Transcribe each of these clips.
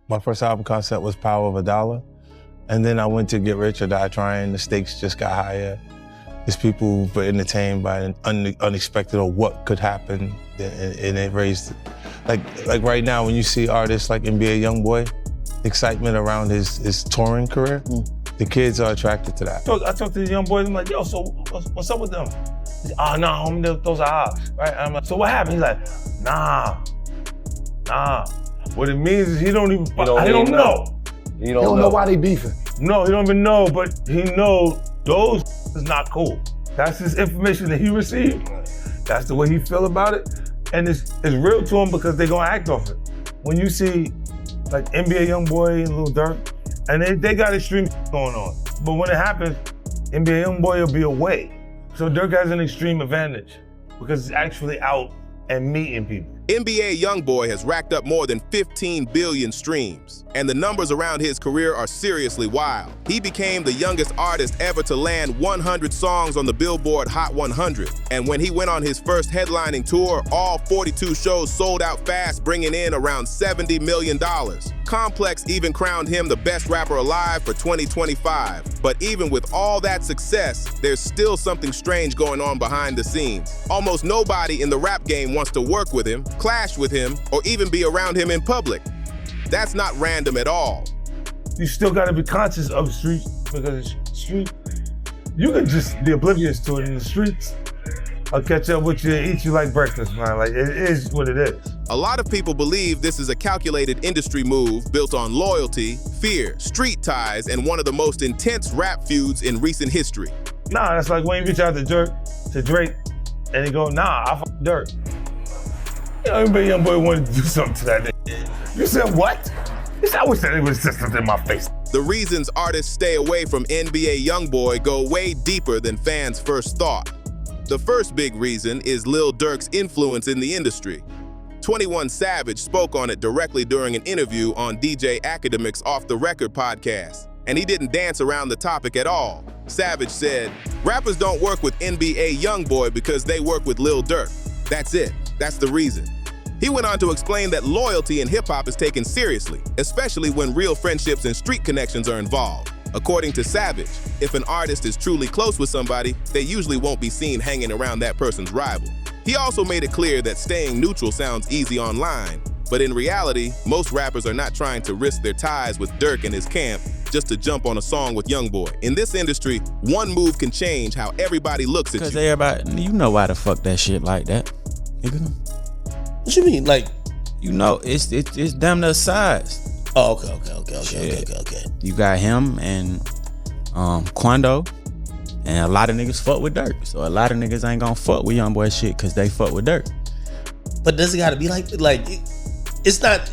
My first album concept was Power of a Dollar. And then I went to Get Rich or Die Trying. The stakes just got higher. There's people who were entertained by an unexpected or what could happen. And it raised, like right now when you see artists like NBA YoungBoy, excitement around his touring career, the kids are attracted to that. I talked to the young boys, I'm like, yo, so what's up with them? He's like, oh, no, homie, those are ours, right? I'm like, so what happened? He's like, nah. What it means is he don't even, I don't know. You don't know why they beefing. No, he don't even know, but he knows those is not cool. That's his information that he received. That's the way he feel about it. And it's real to him because they gonna act off it. When you see like NBA YoungBoy and Lil Durk, and they got extreme going on. But when it happens, NBA YoungBoy will be away. So Durk has an extreme advantage because he's actually out and meeting people. NBA YoungBoy has racked up more than 15 billion streams, and the numbers around his career are seriously wild. He became the youngest artist ever to land 100 songs on the Billboard Hot 100, and when he went on his first headlining tour, all 42 shows sold out fast, bringing in around $70 million. Complex even crowned him the best rapper alive for 2025. But even with all that success, there's still something strange going on behind the scenes. Almost nobody in the rap game wants to work with him, clash with him, or even be around him in public. That's not random at all. You still gotta be conscious of the streets, because the street, you can just be oblivious to it in the streets. I'll catch up with you and eat you like breakfast, man. Like, it is what it is. A lot of people believe this is a calculated industry move built on loyalty, fear, street ties, and one of the most intense rap feuds in recent history. Nah, that's like when you reach out to Drake, and he go, nah, I fuck Dirk. You know, everybody YoungBoy wanted to do something to that nigga. You said what? He said, I wish that nigga would have said something in my face. The reasons artists stay away from NBA YoungBoy go way deeper than fans first thought. The first big reason is Lil Durk's influence in the industry. 21 Savage spoke on it directly during an interview on DJ Academic's Off the Record podcast, and he didn't dance around the topic at all. Savage said, rappers don't work with NBA YoungBoy because they work with Lil Durk. That's it. That's the reason. He went on to explain that loyalty in hip-hop is taken seriously, especially when real friendships and street connections are involved. According to Savage, if an artist is truly close with somebody, they usually won't be seen hanging around that person's rival. He also made it clear that staying neutral sounds easy online, but in reality, most rappers are not trying to risk their ties with Durk and his camp just to jump on a song with YoungBoy. In this industry, one move can change how everybody looks at you. Because everybody, you know why the fuck that shit like that. What you mean? Like, you know, it's damn near size. Oh, okay. You got him and Quando, and a lot of niggas fuck with Durk. So a lot of niggas ain't gonna fuck with YoungBoy shit because they fuck with Durk. But does it gotta be like it's not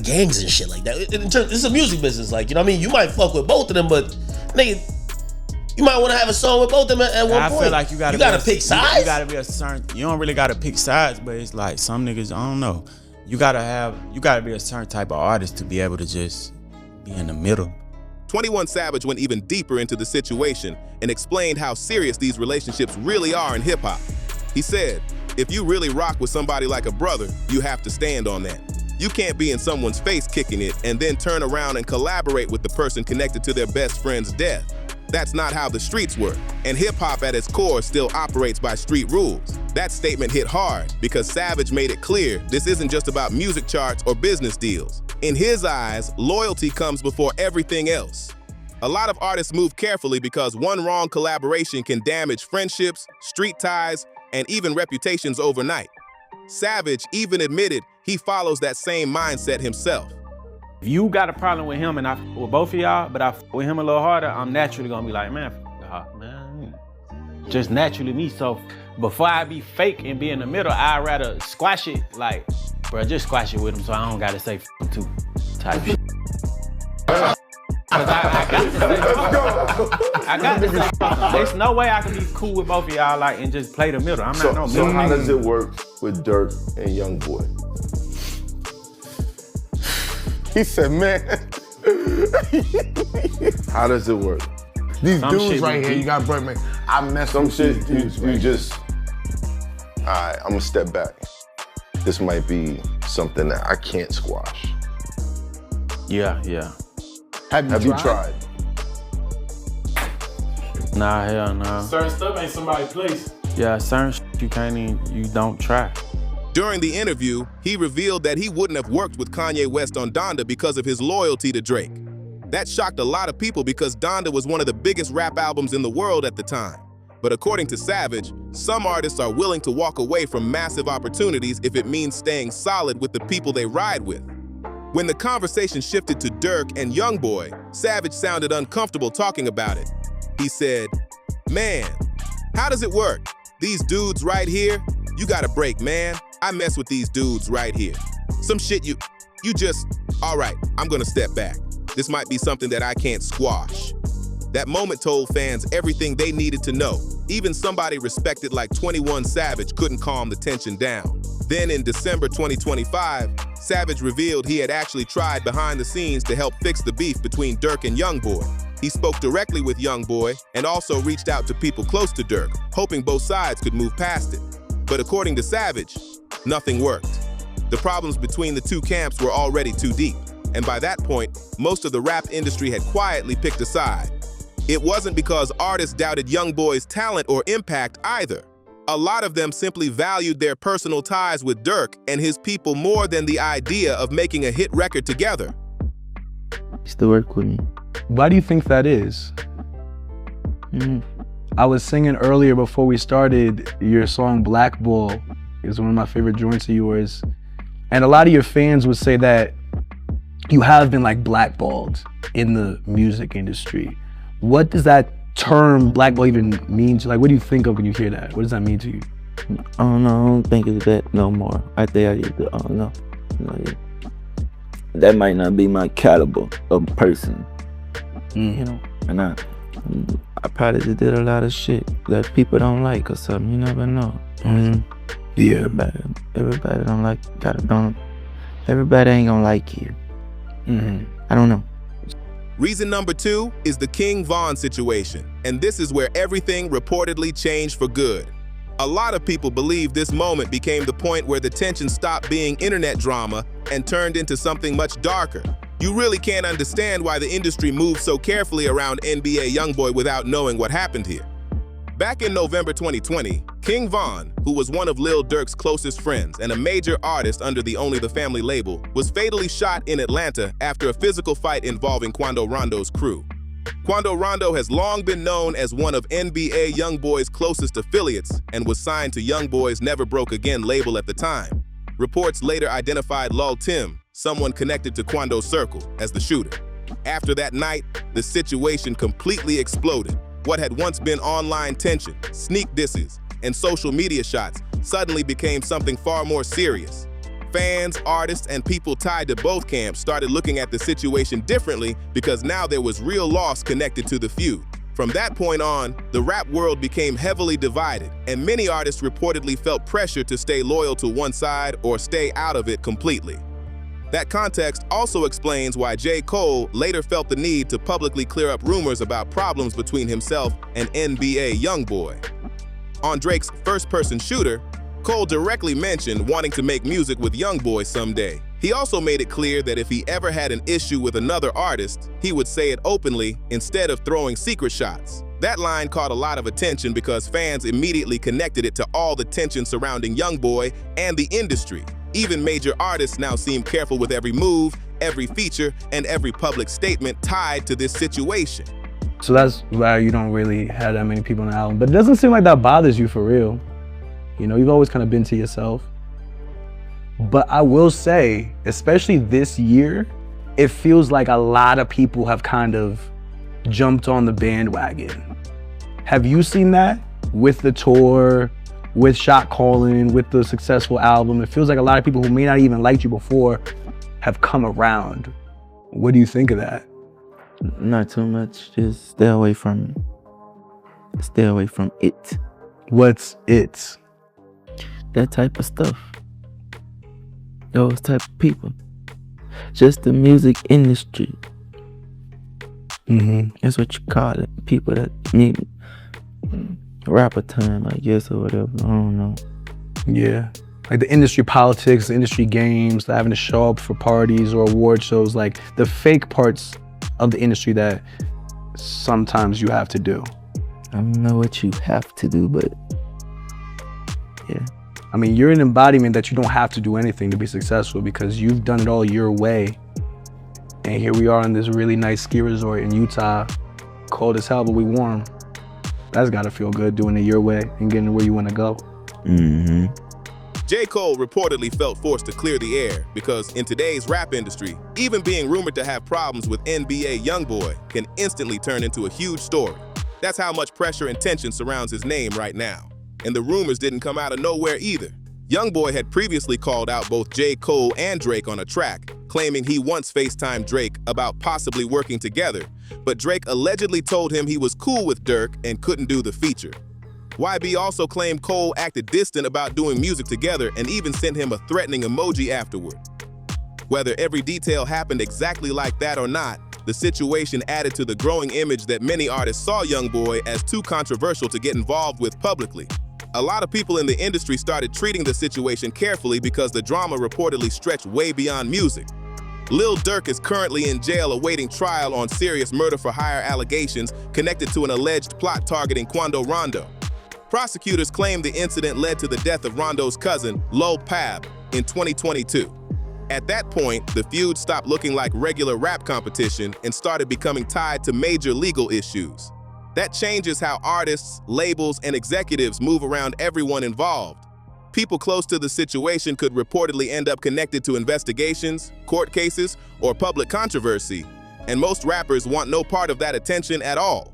gangs and shit like that. It's a music business, like, you know what I mean? You might fuck with both of them, but nigga, you might want to have a song with both of them at one point. I feel like you gotta pick sides. You gotta be a certain. You don't really gotta pick sides, but it's like some niggas, I don't know. You gotta be a certain type of artist to be able to just be in the middle. 21 Savage went even deeper into the situation and explained how serious these relationships really are in hip-hop. He said, if you really rock with somebody like a brother, you have to stand on that. You can't be in someone's face kicking it and then turn around and collaborate with the person connected to their best friend's death. That's not how the streets work, and hip-hop at its core still operates by street rules. That statement hit hard because Savage made it clear this isn't just about music charts or business deals. In his eyes, loyalty comes before everything else. A lot of artists move carefully because one wrong collaboration can damage friendships, street ties, and even reputations overnight. Savage even admitted he follows that same mindset himself. If you got a problem with him and with both of y'all, but I with him a little harder, I'm naturally gonna be like, man, just naturally me. So before I be fake and be in the middle, I'd rather squash it, like, bro, just squash it with him so I don't gotta say him too, type shit. I got to say, there's no way I can be cool with both of y'all, like, and just play the middle. I'm not no middle. So how does it work with Durk and YoungBoy? He said, man. How does it work? These dudes right here, you got Birdman. I mess with shit. Dudes, you just. All right, I'm gonna step back. This might be something that I can't squash. Yeah, yeah. Have you tried? Nah, hell no. Certain stuff ain't somebody's place. Yeah, certain shit you can't even, you don't try. During the interview, he revealed that he wouldn't have worked with Kanye West on Donda because of his loyalty to Drake. That shocked a lot of people because Donda was one of the biggest rap albums in the world at the time. But according to Savage, some artists are willing to walk away from massive opportunities if it means staying solid with the people they ride with. When the conversation shifted to Durk and YoungBoy, Savage sounded uncomfortable talking about it. He said, "Man, how does it work? These dudes right here, you gotta break, man. I mess with these dudes right here. Some shit you just, all right, I'm gonna step back. This might be something that I can't squash." That moment told fans everything they needed to know. Even somebody respected like 21 Savage couldn't calm the tension down. Then in December 2025, Savage revealed he had actually tried behind the scenes to help fix the beef between Durk and YoungBoy. He spoke directly with YoungBoy and also reached out to people close to Durk, hoping both sides could move past it. But according to Savage, nothing worked. The problems between the two camps were already too deep, and by that point, most of the rap industry had quietly picked a side. It wasn't because artists doubted YoungBoy's talent or impact either. A lot of them simply valued their personal ties with Durk and his people more than the idea of making a hit record together. Used to work with me. Why do you think that is? I was singing earlier before we started, your song Blackball is one of my favorite joints of yours. And a lot of your fans would say that you have been like blackballed in the music industry. What does that term blackball even mean to you? Like, what do you think of when you hear that? What does that mean to you? I don't know, I don't think of that no more. I think I don't know. That might not be my caliber of person. You know, and I probably just did a lot of shit that people don't like or something. You never know. Yeah. Everybody don't like. Everybody ain't gonna like you. I don't know. Reason number 2 is the King Von situation, and this is where everything reportedly changed for good. A lot of people believe this moment became the point where the tension stopped being internet drama and turned into something much darker. You really can't understand why the industry moved so carefully around NBA YoungBoy without knowing what happened here. Back in November 2020, King Von, who was one of Lil Durk's closest friends and a major artist under the Only the Family label, was fatally shot in Atlanta after a physical fight involving Quando Rondo's crew. Quando Rondo has long been known as one of NBA YoungBoy's closest affiliates and was signed to YoungBoy's Never Broke Again label at the time. Reports later identified Lul Tim, someone connected to Quando's circle, as the shooter. After that night, the situation completely exploded. What had once been online tension, sneak disses, and social media shots suddenly became something far more serious. Fans, artists, and people tied to both camps started looking at the situation differently because now there was real loss connected to the feud. From that point on, the rap world became heavily divided, and many artists reportedly felt pressure to stay loyal to one side or stay out of it completely. That context also explains why J. Cole later felt the need to publicly clear up rumors about problems between himself and NBA YoungBoy. On Drake's first-person shooter, Cole directly mentioned wanting to make music with YoungBoy someday. He also made it clear that if he ever had an issue with another artist, he would say it openly instead of throwing secret shots. That line caught a lot of attention because fans immediately connected it to all the tension surrounding YoungBoy and the industry. Even major artists now seem careful with every move, every feature, and every public statement tied to this situation. So that's why you don't really have that many people on the album. But it doesn't seem like that bothers you for real. You know, you've always kind of been to yourself. But I will say, especially this year, it feels like a lot of people have kind of jumped on the bandwagon. Have you seen that with the tour, with Shot Calling, with the successful album? It feels like a lot of people who may not even liked you before have come around. What do you think of that? Not too much. Just stay away from it. Stay away from it. What's it? That type of stuff. Those type of people. Just the music industry. That's what you call it. People that need rapper time, I guess, or whatever. I don't know. Yeah. like the industry politics, the industry games, the having to show up for parties or award shows, like the fake parts of the industry that sometimes you have to do. I don't know what you have to do, but yeah. I mean, you're an embodiment that you don't have to do anything to be successful because you've done it all your way. And here we are in this really nice ski resort in Utah, cold as hell, but we warm. That's gotta feel good, doing it your way and getting where you wanna go. Mm-hmm. J. Cole reportedly felt forced to clear the air because in today's rap industry, even being rumored to have problems with NBA YoungBoy can instantly turn into a huge story. That's how much pressure and tension surrounds his name right now. And the rumors didn't come out of nowhere either. YoungBoy had previously called out both J. Cole and Drake on a track, claiming he once FaceTimed Drake about possibly working together, but Drake allegedly told him he was cool with Dirk and couldn't do the feature. YB also claimed Cole acted distant about doing music together and even sent him a threatening emoji afterward. Whether every detail happened exactly like that or not, the situation added to the growing image that many artists saw YoungBoy as too controversial to get involved with publicly. A lot of people in the industry started treating the situation carefully because the drama reportedly stretched way beyond music. Lil Durk is currently in jail awaiting trial on serious murder-for-hire allegations connected to an alleged plot targeting Quando Rondo. Prosecutors claim the incident led to the death of Rondo's cousin, Lil Pab, in 2022. At that point, the feud stopped looking like regular rap competition and started becoming tied to major legal issues. That changes how artists, labels, and executives move around everyone involved. People close to the situation could reportedly end up connected to investigations, court cases, or public controversy, and most rappers want no part of that attention at all.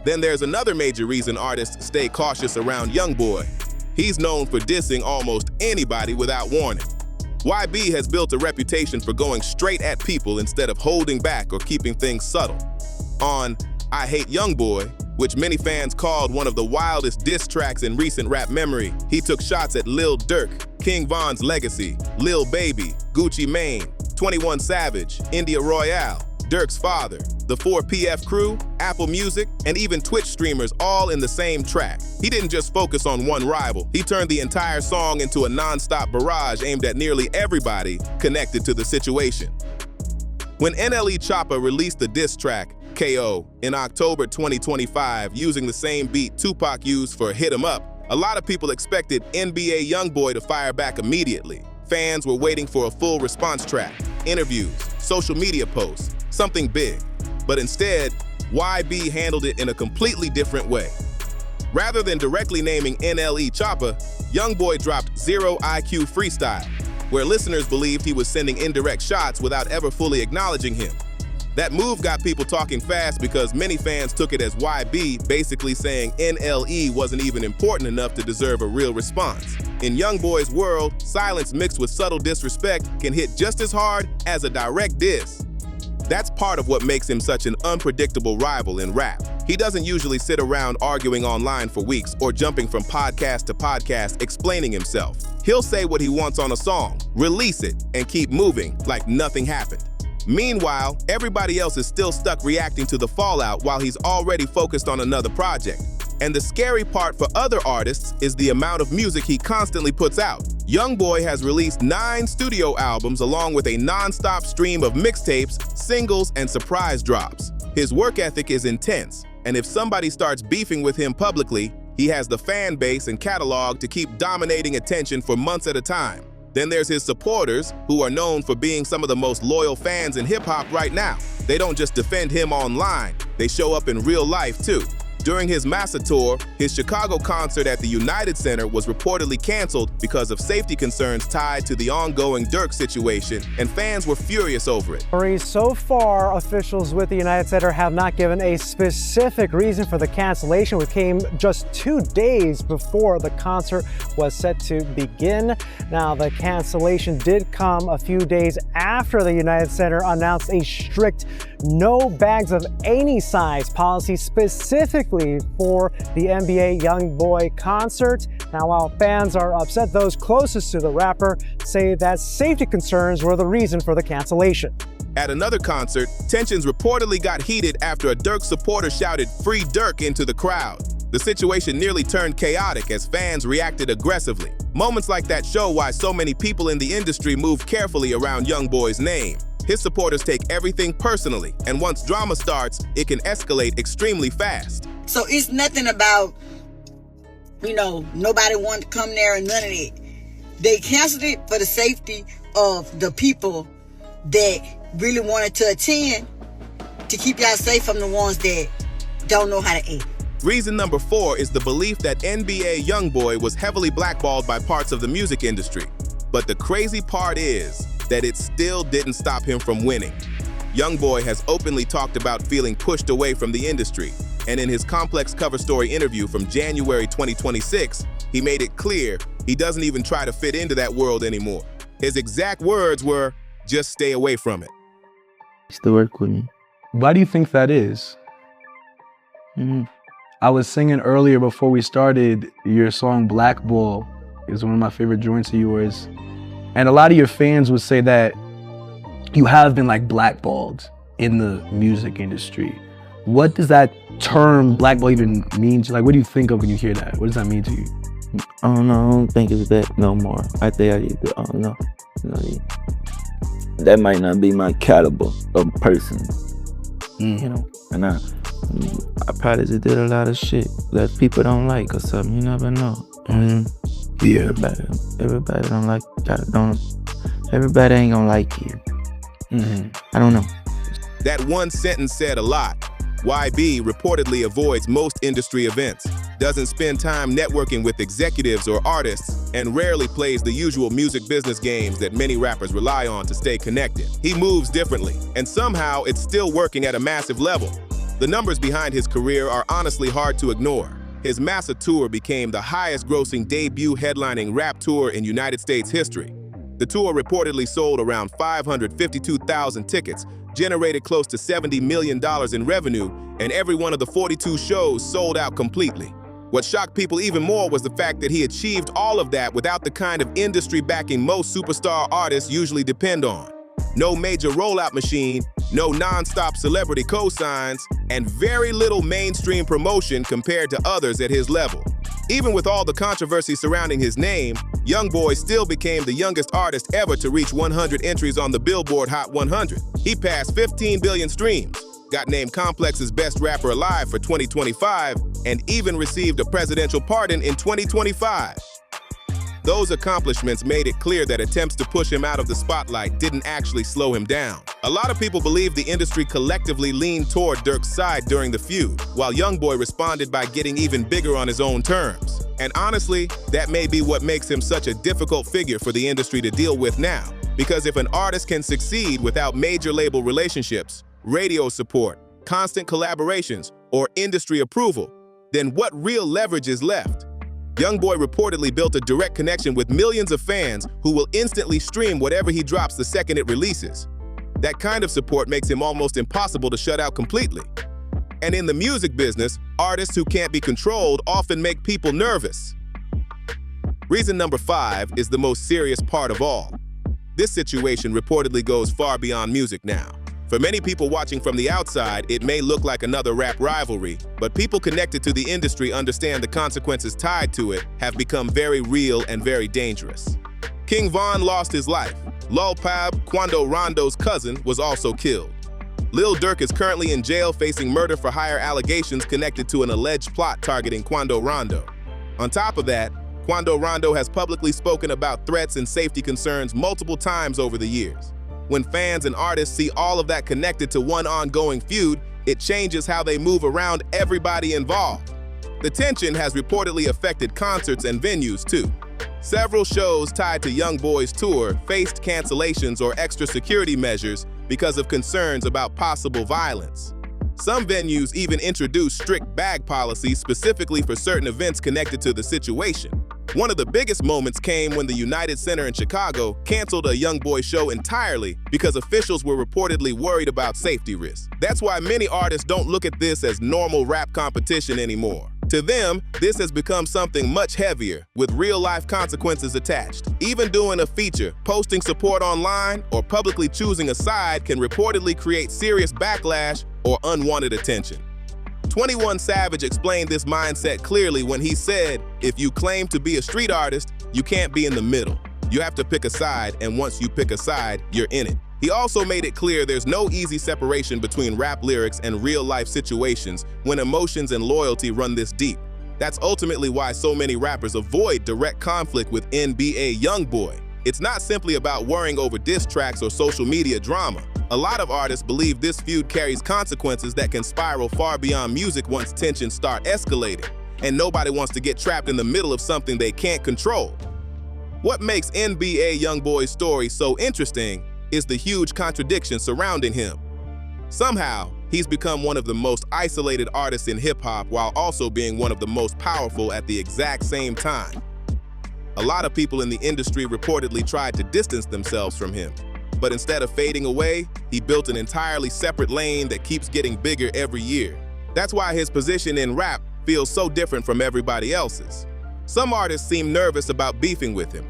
Then there's another major reason artists stay cautious around YoungBoy. He's known for dissing almost anybody without warning. YB has built a reputation for going straight at people instead of holding back or keeping things subtle. On I Hate YoungBoy, which many fans called one of the wildest diss tracks in recent rap memory, he took shots at Lil Durk, King Von's Legacy, Lil Baby, Gucci Mane, 21 Savage, India Royale, Durk's father, the 4PF crew, Apple Music, and even Twitch streamers all in the same track. He didn't just focus on one rival, he turned the entire song into a non-stop barrage aimed at nearly everybody connected to the situation. When NLE Choppa released the diss track, KO, in October 2025 using the same beat Tupac used for Hit 'Em Up, a lot of people expected NBA YoungBoy to fire back immediately. Fans were waiting for a full response track, interviews, social media posts, something big. But instead, YB handled it in a completely different way. Rather than directly naming NLE Choppa, YoungBoy dropped Zero IQ Freestyle, where listeners believed he was sending indirect shots without ever fully acknowledging him. That move got people talking fast because many fans took it as YB basically saying NLE wasn't even important enough to deserve a real response. In YoungBoy's world, silence mixed with subtle disrespect can hit just as hard as a direct diss. That's part of what makes him such an unpredictable rival in rap. He doesn't usually sit around arguing online for weeks or jumping from podcast to podcast explaining himself. He'll say what he wants on a song, release it, and keep moving like nothing happened. Meanwhile, everybody else is still stuck reacting to the fallout while he's already focused on another project. And the scary part for other artists is the amount of music he constantly puts out. YoungBoy has released 9 studio albums along with a non-stop stream of mixtapes, singles, and surprise drops. His work ethic is intense, and if somebody starts beefing with him publicly, he has the fan base and catalog to keep dominating attention for months at a time. Then there's his supporters, who are known for being some of the most loyal fans in hip-hop right now. They don't just defend him online, they show up in real life too. During his Massa tour, his Chicago concert at the United Center was reportedly canceled because of safety concerns tied to the ongoing Dirk situation, and fans were furious over it. So far, officials with the United Center have not given a specific reason for the cancellation, which came just 2 days before the concert was set to begin. Now, the cancellation did come a few days after the United Center announced a strict no bags of any size policy specifically for the NBA YoungBoy concert. Now, while fans are upset, those closest to the rapper say that safety concerns were the reason for the cancellation. At another concert, tensions reportedly got heated after a Dirk supporter shouted "Free Dirk" into the crowd. The situation nearly turned chaotic as fans reacted aggressively. Moments like that show why so many people in the industry move carefully around YoungBoy's name. His supporters take everything personally, and once drama starts, it can escalate extremely fast. So it's nothing about, nobody wanted to come there and none of it. They canceled it for the safety of the people that really wanted to attend, to keep y'all safe from the ones that don't know how to act. Reason number 4 is the belief that NBA YoungBoy was heavily blackballed by parts of the music industry. But the crazy part is that it still didn't stop him from winning. YoungBoy has openly talked about feeling pushed away from the industry, and in his complex cover story interview from January 2026, he made it clear he doesn't even try to fit into that world anymore. His exact words were, "Just stay away from it." Still work with me. Why do you think that is? I was singing earlier before we started, your song Blackball is one of my favorite joints of yours. And a lot of your fans would say that you have been like blackballed in the music industry. What does that term blackball even mean? Like, what do you think of when you hear that? What does that mean to you? I don't know, I don't think it's that no more. I don't know. That might not be my caliber of person, and I probably just did a lot of shit that people don't like or something. You never know. Yeah. Everybody don't like. Everybody ain't gonna like you. I don't know. That one sentence said a lot. YB reportedly avoids most industry events, doesn't spend time networking with executives or artists, and rarely plays the usual music business games that many rappers rely on to stay connected. He moves differently, and somehow it's still working at a massive level. The numbers behind his career are honestly hard to ignore. His Massa tour became the highest-grossing debut headlining rap tour in United States history. The tour reportedly sold around 552,000 tickets, generated close to $70 million in revenue, and every one of the 42 shows sold out completely. What shocked people even more was the fact that he achieved all of that without the kind of industry backing most superstar artists usually depend on. No major rollout machine, no non-stop celebrity cosigns, and very little mainstream promotion compared to others at his level. Even with all the controversy surrounding his name, YoungBoy still became the youngest artist ever to reach 100 entries on the Billboard Hot 100. He passed 15 billion streams, got named Complex's Best Rapper Alive for 2025, and even received a presidential pardon in 2025. Those accomplishments made it clear that attempts to push him out of the spotlight didn't actually slow him down. A lot of people believe the industry collectively leaned toward Durk's side during the feud, while YoungBoy responded by getting even bigger on his own terms. And honestly, that may be what makes him such a difficult figure for the industry to deal with now. Because if an artist can succeed without major label relationships, radio support, constant collaborations, or industry approval, then what real leverage is left? YoungBoy reportedly built a direct connection with millions of fans who will instantly stream whatever he drops the second it releases. That kind of support makes him almost impossible to shut out completely. And in the music business, artists who can't be controlled often make people nervous. Reason number 5 is the most serious part of all. This situation reportedly goes far beyond music now. For many people watching from the outside, it may look like another rap rivalry, but people connected to the industry understand the consequences tied to it have become very real and very dangerous. King Von lost his life. Lil Pab, Quando Rondo's cousin, was also killed. Lil Durk is currently in jail facing murder-for-hire allegations connected to an alleged plot targeting Quando Rondo. On top of that, Quando Rondo has publicly spoken about threats and safety concerns multiple times over the years. When fans and artists see all of that connected to one ongoing feud, it changes how they move around everybody involved. The tension has reportedly affected concerts and venues too. Several shows tied to YoungBoy's tour faced cancellations or extra security measures because of concerns about possible violence. Some venues even introduced strict bag policies specifically for certain events connected to the situation. One of the biggest moments came when the United Center in Chicago canceled a YoungBoy show entirely because officials were reportedly worried about safety risks. That's why many artists don't look at this as normal rap competition anymore. To them, this has become something much heavier, with real-life consequences attached. Even doing a feature, posting support online, or publicly choosing a side can reportedly create serious backlash or unwanted attention. 21 Savage explained this mindset clearly when he said, if you claim to be a street artist, you can't be in the middle. You have to pick a side, and once you pick a side, you're in it. He also made it clear there's no easy separation between rap lyrics and real-life situations when emotions and loyalty run this deep. That's ultimately why so many rappers avoid direct conflict with NBA YoungBoy. It's not simply about worrying over diss tracks or social media drama. A lot of artists believe this feud carries consequences that can spiral far beyond music once tensions start escalating, and nobody wants to get trapped in the middle of something they can't control. What makes NBA YoungBoy's story so interesting is the huge contradiction surrounding him. Somehow, he's become one of the most isolated artists in hip-hop while also being one of the most powerful at the exact same time. A lot of people in the industry reportedly tried to distance themselves from him, but instead of fading away, he built an entirely separate lane that keeps getting bigger every year. That's why his position in rap feels so different from everybody else's. Some artists seem nervous about beefing with him,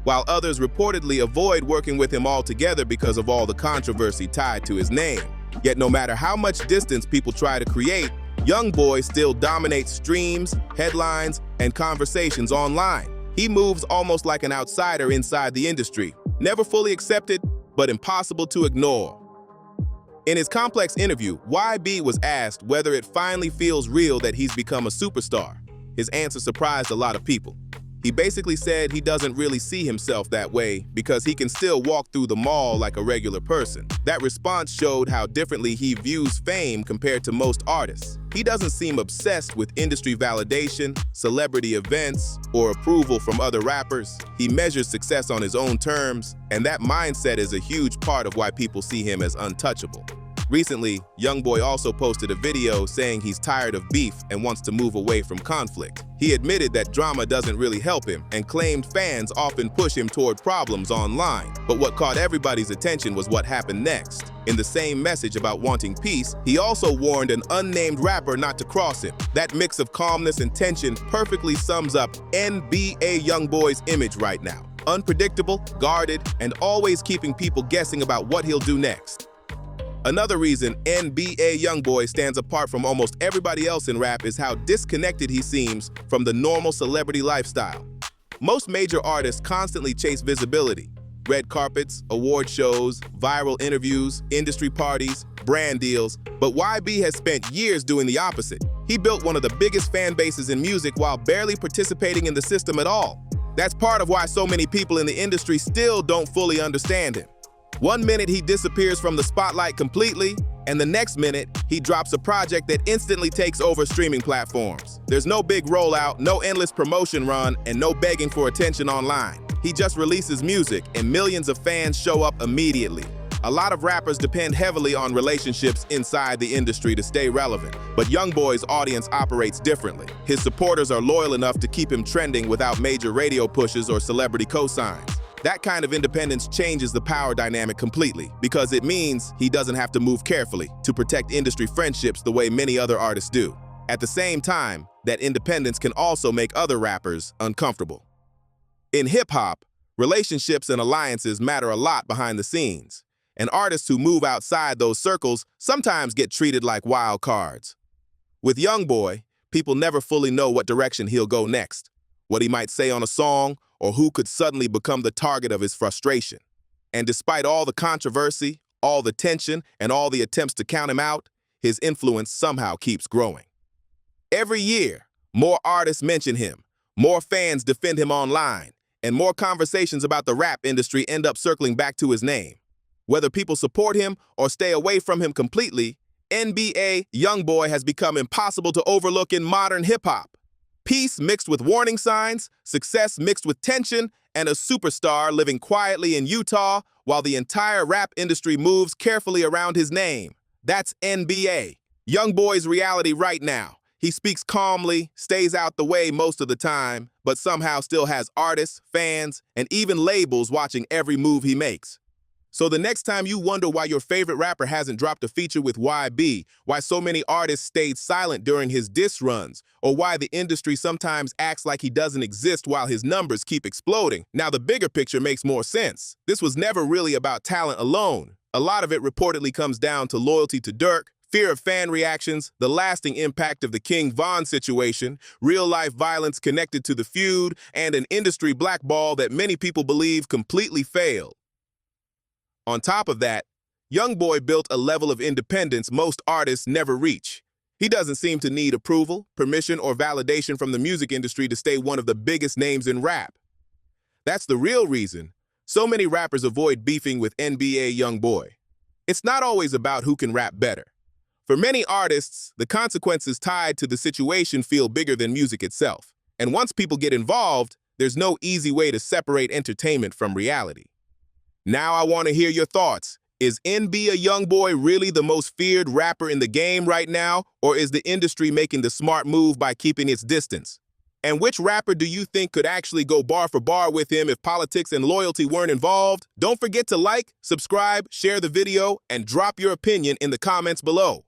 while others reportedly avoid working with him altogether because of all the controversy tied to his name. Yet no matter how much distance people try to create, YoungBoy still dominates streams, headlines, and conversations online. He moves almost like an outsider inside the industry, never fully accepted, but impossible to ignore. In his Complex interview, YB was asked whether it finally feels real that he's become a superstar. His answer surprised a lot of people. He basically said he doesn't really see himself that way because he can still walk through the mall like a regular person. That response showed how differently he views fame compared to most artists. He doesn't seem obsessed with industry validation, celebrity events, or approval from other rappers. He measures success on his own terms, and that mindset is a huge part of why people see him as untouchable. Recently, YoungBoy also posted a video saying he's tired of beef and wants to move away from conflict. He admitted that drama doesn't really help him and claimed fans often push him toward problems online. But what caught everybody's attention was what happened next. In the same message about wanting peace, he also warned an unnamed rapper not to cross him. That mix of calmness and tension perfectly sums up NBA YoungBoy's image right now. Unpredictable, guarded, and always keeping people guessing about what he'll do next. Another reason NBA YoungBoy stands apart from almost everybody else in rap is how disconnected he seems from the normal celebrity lifestyle. Most major artists constantly chase visibility. Red carpets, award shows, viral interviews, industry parties, brand deals, but YB has spent years doing the opposite. He built one of the biggest fan bases in music while barely participating in the system at all. That's part of why so many people in the industry still don't fully understand him. One minute he disappears from the spotlight completely, and the next minute he drops a project that instantly takes over streaming platforms. There's no big rollout, no endless promotion run, and no begging for attention online. He just releases music, and millions of fans show up immediately. A lot of rappers depend heavily on relationships inside the industry to stay relevant, but YoungBoy's audience operates differently. His supporters are loyal enough to keep him trending without major radio pushes or celebrity cosigns. That kind of independence changes the power dynamic completely because it means he doesn't have to move carefully to protect industry friendships the way many other artists do. At the same time, that independence can also make other rappers uncomfortable. In hip-hop, relationships and alliances matter a lot behind the scenes, and artists who move outside those circles sometimes get treated like wild cards. With YoungBoy, people never fully know what direction he'll go next, what he might say on a song, or who could suddenly become the target of his frustration. And despite all the controversy, all the tension, and all the attempts to count him out, his influence somehow keeps growing. Every year, more artists mention him, more fans defend him online, and more conversations about the rap industry end up circling back to his name. Whether people support him or stay away from him completely, NBA YoungBoy has become impossible to overlook in modern hip-hop. Peace mixed with warning signs, success mixed with tension, and a superstar living quietly in Utah while the entire rap industry moves carefully around his name. That's NBA. YoungBoy's reality right now. He speaks calmly, stays out the way most of the time, but somehow still has artists, fans, and even labels watching every move he makes. So the next time you wonder why your favorite rapper hasn't dropped a feature with YB, why so many artists stayed silent during his diss runs, or why the industry sometimes acts like he doesn't exist while his numbers keep exploding, now the bigger picture makes more sense. This was never really about talent alone. A lot of it reportedly comes down to loyalty to Dirk, Fear of fan reactions, the lasting impact of the King Von situation, real-life violence connected to the feud, and an industry blackball that many people believe completely failed. On top of that, YoungBoy built a level of independence most artists never reach. He doesn't seem to need approval, permission, or validation from the music industry to stay one of the biggest names in rap. That's the real reason so many rappers avoid beefing with NBA YoungBoy. It's not always about who can rap better. For many artists, the consequences tied to the situation feel bigger than music itself. And once people get involved, there's no easy way to separate entertainment from reality. Now I want to hear your thoughts. Is NBA YoungBoy really the most feared rapper in the game right now, or is the industry making the smart move by keeping its distance? And which rapper do you think could actually go bar for bar with him if politics and loyalty weren't involved? Don't forget to like, subscribe, share the video, and drop your opinion in the comments below.